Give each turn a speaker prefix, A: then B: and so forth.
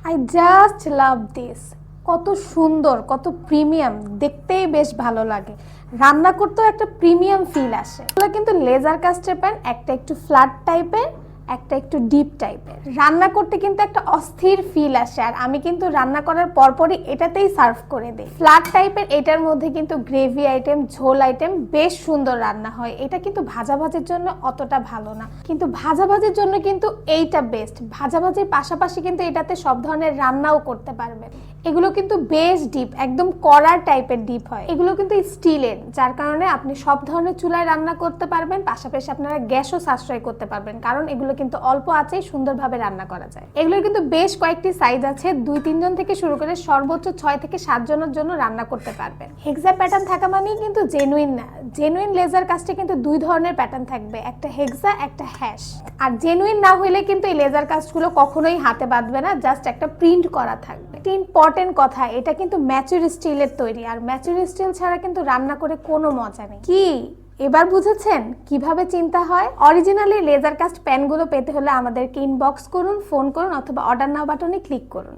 A: I just love this. কত সুন্দর, কত প্রিমিয়াম, দেখতেই বেশ ভালো লাগে, রান্না করতেও একটা প্রিমিয়াম ফিল আসে। এগুলো কিন্তু লেজার কাস্টের প্যান, একটা একটু ফ্ল্যাট টাইপের, একটা একটু ডিপ টাইপের। রান্না করতে কিন্তু একটা অস্থির ফিল আসে, আর আমি কিন্তু রান্না করার পরপরই এটাতেই সার্ভ করে দিই। ফ্ল্যাট টাইপের এটার মধ্যে কিন্তু গ্রেভি আইটেম, ঝোল আইটেম বেশ সুন্দর রান্না হয়। এটা কিন্তু ভাজাভাজির জন্য অতটা ভালো না, কিন্তু ভাজাভাজির জন্য কিন্তু এইটা বেস্ট। ভাজাভাজির পাশাপাশি কিন্তু এটাতে সব ধরনের রান্নাও করতে পারবেন। এগুলো কিন্তু বেশ ডিপ, একদম কড়ার টাইপের ডিপ হয়। এগুলো কিন্তু স্টিলের, যার কারণে আপনি সব ধরনের চুলায় রান্না করতে পারবেন, পাশাপাশি আপনারা গ্যাসও সাশ্রয় করতে পারবেন, কারণ এগুলো কিন্তু অল্প আঁচেই সুন্দরভাবে রান্না করা যায়। এগুলোর কিন্তু বেশ কয়েকটি সাইজ আছে, 2-3 জন থেকে শুরু করে সর্বোচ্চ 6 থেকে 7 জনের জন্য রান্না করতে পারবেন। হেক্সা প্যাটার্ন থাকা মানেই কিন্তু জেনুইন না। জেনুইন লেজার কাস্টে কিন্তু 2 ধরনের প্যাটার্ন থাকবে, একটা হেক্সা, একটা হ্যাশ। আর জেনুইন না হইলে কিন্তু এই লেজার কাস্টগুলো কখনোই হাতে বাঁধবে না, জাস্ট একটা প্রিন্ট করা থাকবে। ইম্পর্টেন্ট কথা, এটা কিন্তু ম্যাচিউর স্টিলের তৈরি, আর ম্যাচিউর স্টিল ছাড়া কিন্তু রান্না করে কোনো মজা নেই। কি এবার বুঝেছেন কিভাবে চিন্তা হয়? অরিজিনালি লেজার কাস্ট প্যানগুলো পেতে হলে আমাদেরকে ইনবক্স করুন, ফোন করুন, অথবা অর্ডার নাও বাটনে ক্লিক করুন।